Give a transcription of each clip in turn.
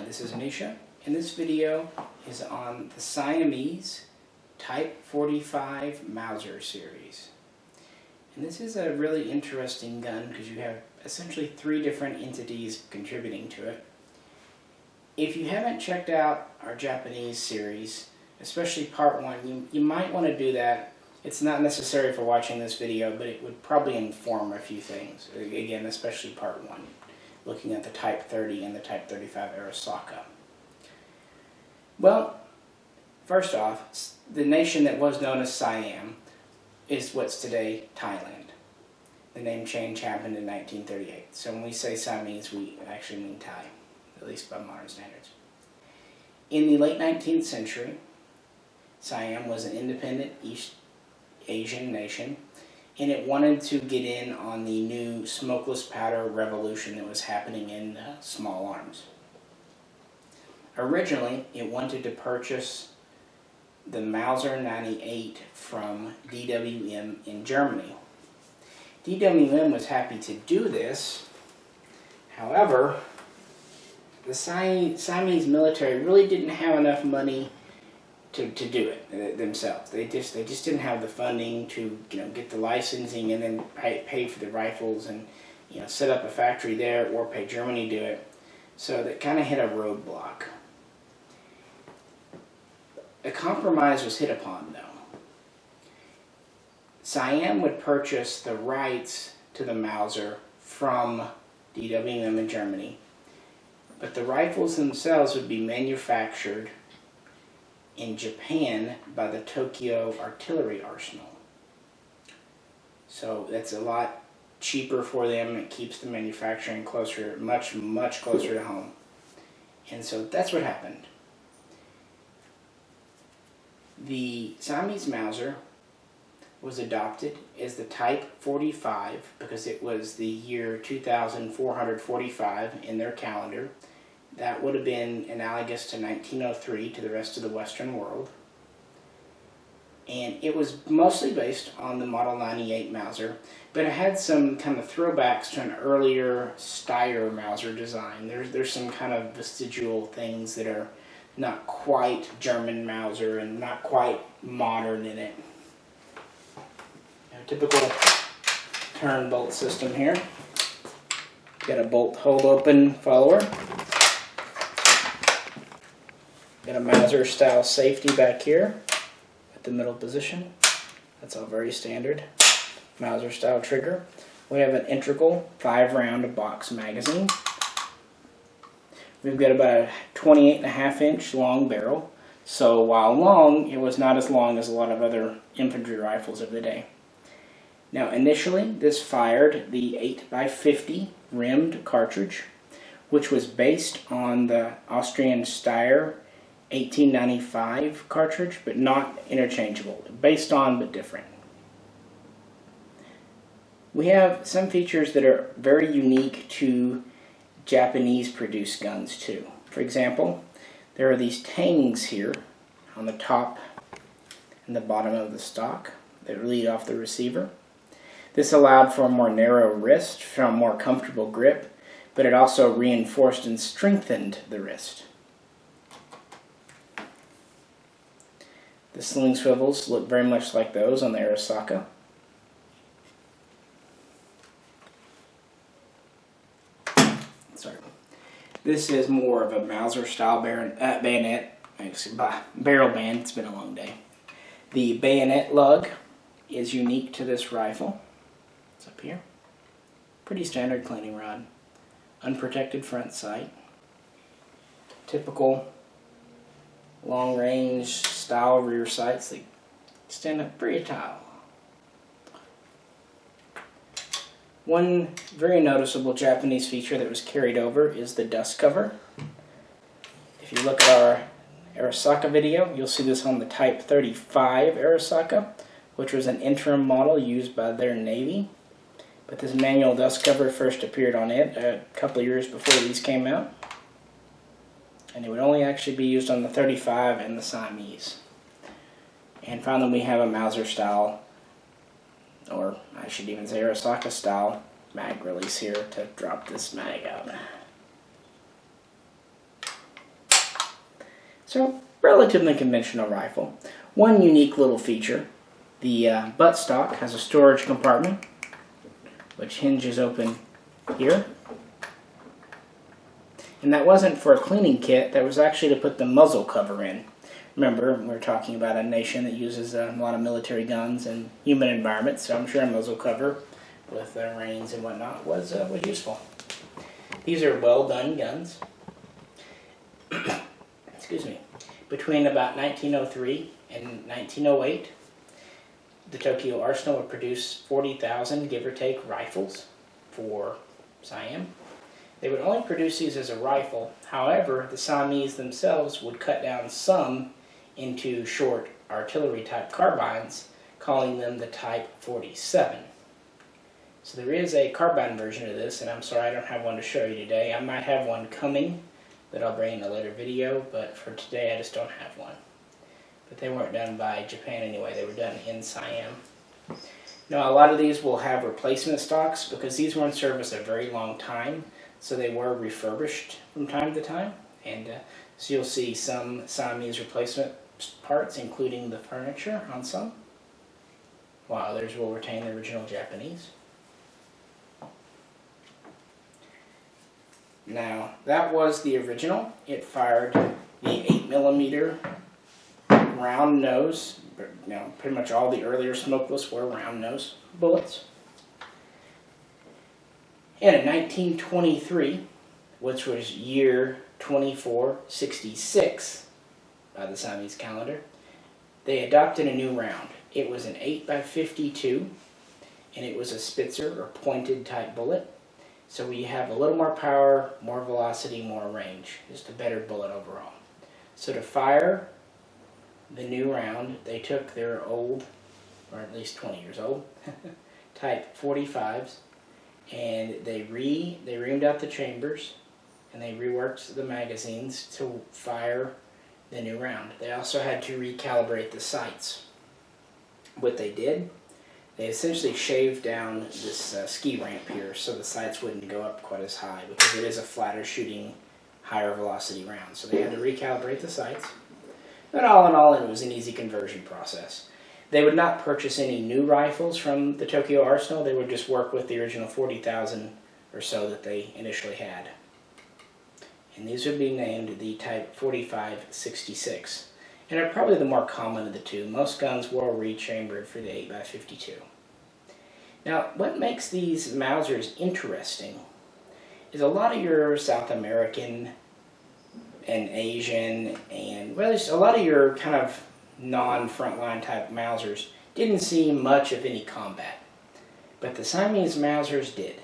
This is Nisha, and this video is on the Siamese Type 45 Mauser series. And this is a really interesting gun because you have essentially three different entities contributing to it. If you haven't checked out our Japanese series, especially part 1, you might want to do that. It's not necessary for watching this video, but it would probably inform a few things. Again, especially part 1, looking at the Type 30 and the Type 35 Arasaka. Well, first off, the nation that was known as Siam is what's today Thailand. The name change happened in 1938. So when we say Siamese, we actually mean Thai, at least by modern standards. In the late 19th century, Siam was an independent East Asian nation, and it wanted to get in on the new smokeless powder revolution that was happening in small arms. Originally, it wanted to purchase the Mauser 98 from DWM in Germany. DWM was happy to do this. However, the Siamese military really didn't have enough money to do it themselves. They just didn't have the funding to get the licensing and then pay for the rifles and set up a factory there or pay Germany to do it. So that kind of hit a roadblock. A compromise was hit upon, though. Siam would purchase the rights to the Mauser from DWM in Germany, but the rifles themselves would be manufactured in Japan by the Tokyo Artillery Arsenal. So that's a lot cheaper for them. It keeps the manufacturing closer, much closer to home. And so that's what happened. The Siamese Mauser was adopted as the Type 45 because it was the year 2445 in their calendar. That would have been analogous to 1903 to the rest of the Western world. And it was mostly based on the Model 98 Mauser, but it had some kind of throwbacks to an earlier Steyr Mauser design. There's some kind of vestigial things that are not quite German Mauser and not quite modern in it. A typical turn bolt system here. Got a bolt hold open follower. Got a Mauser style safety back here at the middle position. That's all very standard. Mauser style trigger. We have an integral 5-round box magazine. We've got about a 28.5-inch long barrel. So while long, it was not as long as a lot of other infantry rifles of the day. Now initially, this fired the 8x50 rimmed cartridge, which was based on the Austrian Steyr 1895 cartridge, but not interchangeable. Based on, but different. We have some features that are very unique to Japanese produced guns too. For example, there are these tangs here on the top and the bottom of the stock that lead off the receiver. This allowed for a more narrow wrist, for a more comfortable grip, but it also reinforced and strengthened the wrist. The sling swivels look very much like those on the Arasaka. Sorry. This is more of a Mauser style bayonet, barrel band. It's been a long day. The Bayonet Lug is unique to this rifle. It's up here. Pretty standard cleaning rod. Unprotected front sight. Typical long range style rear sights. They stand up pretty tall. One very noticeable Japanese feature that was carried over is the dust cover. If you look at our Arasaka video, you'll see this on the Type 35 Arasaka, which was an interim model used by their Navy. But this manual dust cover first appeared on it a couple of years before these came out. And it would only actually be used on the 35 and the Siamese. And finally we have a Mauser style, or I should even say Arasaka style, mag release here to drop this mag out. So, relatively conventional rifle. One unique little feature, the buttstock has a storage compartment, which hinges open here. And that wasn't for a cleaning kit, that was actually to put the muzzle cover in. Remember, we're talking about a nation that uses a lot of military guns in humid environments, so I'm sure a muzzle cover with reins and whatnot was useful. These are well done guns. Excuse me. Between about 1903 and 1908, the Tokyo Arsenal would produce 40,000, give or take, rifles for Siam. They would only produce these as a rifle. However, the Siamese themselves would cut down some into short artillery-type carbines, calling them the Type 47. So there is a carbine version of this, and I'm sorry I don't have one to show you today. I might have one coming that I'll bring in a later video, but for today I just don't have one. But they weren't done by Japan anyway, they were done in Siam. Now a lot of these will have replacement stocks because these were in service a very long time, so they were refurbished from time to time. And so you'll see some Siamese replacement parts, including the furniture on some, while others will retain the original Japanese. Now, that was the original. It fired the 8mm round nose. Now, pretty much all the earlier smokeless were round nose bullets. And in 1923, which was year 2466 by the Siamese calendar, they adopted a new round. It was an 8x52, and it was a spitzer or pointed type bullet. So we have a little more power, more velocity, more range. Just a better bullet overall. So to fire the new round, they took their old, or at least 20 years old, Type 45s, and they reamed out the chambers, and they reworked the magazines to fire the new round. They also had to recalibrate the sights. What they did, they essentially shaved down this ski ramp here so the sights wouldn't go up quite as high because it is a flatter shooting, higher velocity round. So they had to recalibrate the sights. But all in all, it was an easy conversion process. They would not purchase any new rifles from the Tokyo Arsenal. They would just work with the original 40,000 or so that they initially had. And these would be named the Type 45-66. And are probably the more common of the two. Most guns were rechambered for the 8x52. Now, what makes these Mausers interesting is a lot of your South American and Asian and, well, a lot of your kind of non-frontline type Mausers didn't see much of any combat. But the Siamese Mausers did.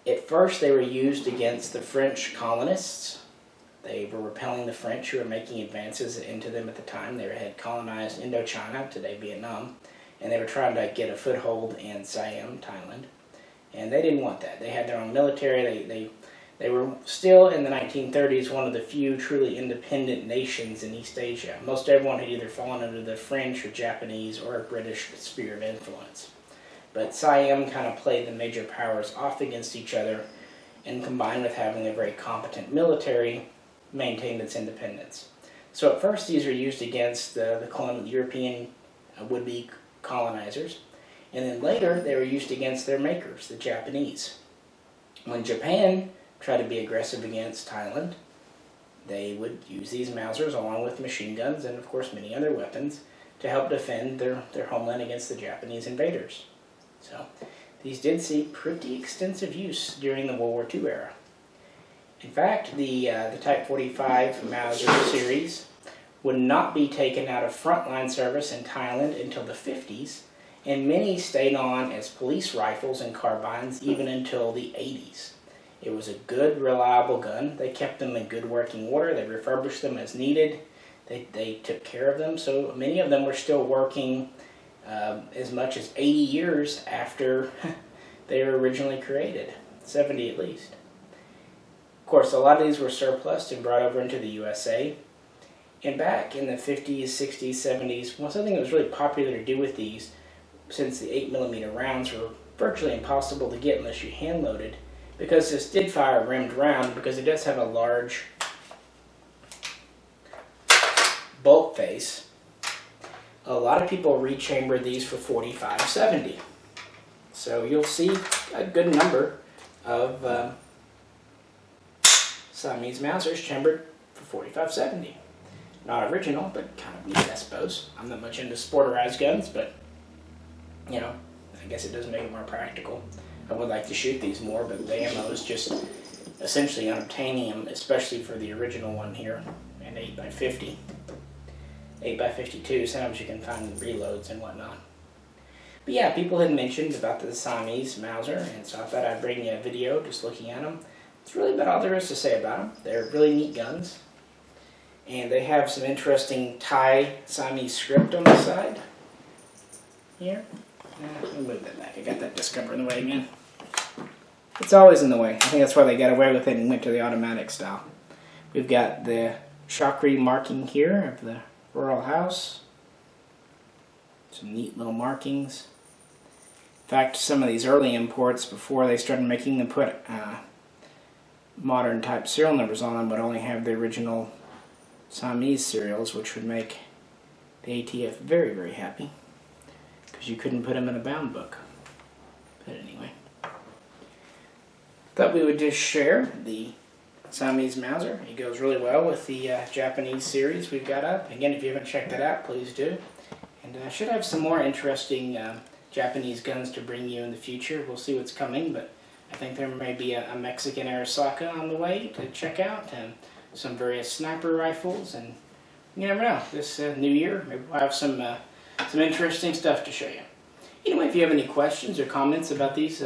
At first, they were used against the French colonists. They were repelling the French who were making advances into them at the time. They had colonized Indochina, today Vietnam, and they were trying to get a foothold in Siam, Thailand. And they didn't want that. They had their own military. They were still, in the 1930s, one of the few truly independent nations in East Asia. Most everyone had either fallen under the French or Japanese or British sphere of influence. But Siam kind of played the major powers off against each other, and combined with having a very competent military, maintained its independence. So at first these were used against the European would-be colonizers, and then later they were used against their makers, the Japanese. When Japan tried to be aggressive against Thailand, they would use these Mausers along with machine guns and of course many other weapons to help defend their homeland against the Japanese invaders. So these did see pretty extensive use during the World War II era. In fact, the Type 45 Mauser series would not be taken out of frontline service in Thailand until the 50s, and many stayed on as police rifles and carbines even until the 80s. It was a good, reliable gun. They kept them in good working order. They refurbished them as needed. They took care of them, so many of them were still working as much as 80 years after they were originally created, 70 at least. Of course, a lot of these were surplused and brought over into the USA. And back in the 50s, 60s, 70s, well, something that was really popular to do with these, since the 8mm rounds were virtually impossible to get unless you hand-loaded, because this did fire a rimmed round, because it does have a large bolt face, a lot of people rechamber these for 4570. So you'll see a good number of Siamese Mausers chambered for 4570. Not original, but kind of neat, I suppose. I'm not much into sporterized guns, but you know, I guess it does make it more practical. I would like to shoot these more, but the ammo is just essentially unobtainium, especially for the original one here, and 8x50. 8x52, sometimes you can find reloads and whatnot. But yeah, people had mentioned about the Siamese Mauser, and so I thought I'd bring you a video just looking at them. It's really about all there is to say about them. They're really neat guns, and they have some interesting Thai Siamese script on the side here. Let me move that back. I got that disc cover in the way again. It's always in the way. I think that's why they got away with it and went to the automatic style. We've got the chakri marking here of the royal house. Some neat little markings. In fact, some of these early imports, before they started making them, put modern type serial numbers on them, but only have the original Siamese serials, which would make the ATF very, very happy, because you couldn't put them in a bound book. But anyway, thought we would just share the Siamese Mauser. It goes really well with the Japanese series we've got up. Again, if you haven't checked that out, please do. And I should have some more interesting Japanese guns to bring you in the future. We'll see what's coming, but I think there may be a Mexican Arisaka on the way to check out, and some various sniper rifles, and you never know. This new year, maybe we'll have some interesting stuff to show you. Anyway, if you have any questions or comments about these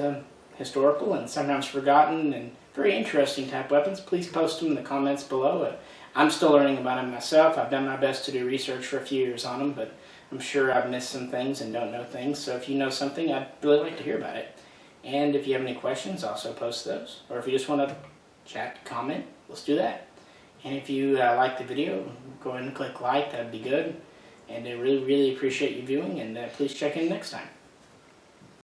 historical and sometimes forgotten and very interesting type weapons, please post them in the comments below. I'm still learning about them myself. I've done my best to do research for a few years on them, but I'm sure I've missed some things and don't know things. So if you know something, I'd really like to hear about it. And if you have any questions, also post those. Or if you just want to chat, comment, let's do that. And if you like the video, go ahead and click like. That'd be good. And I really, really appreciate you viewing. And please check in next time.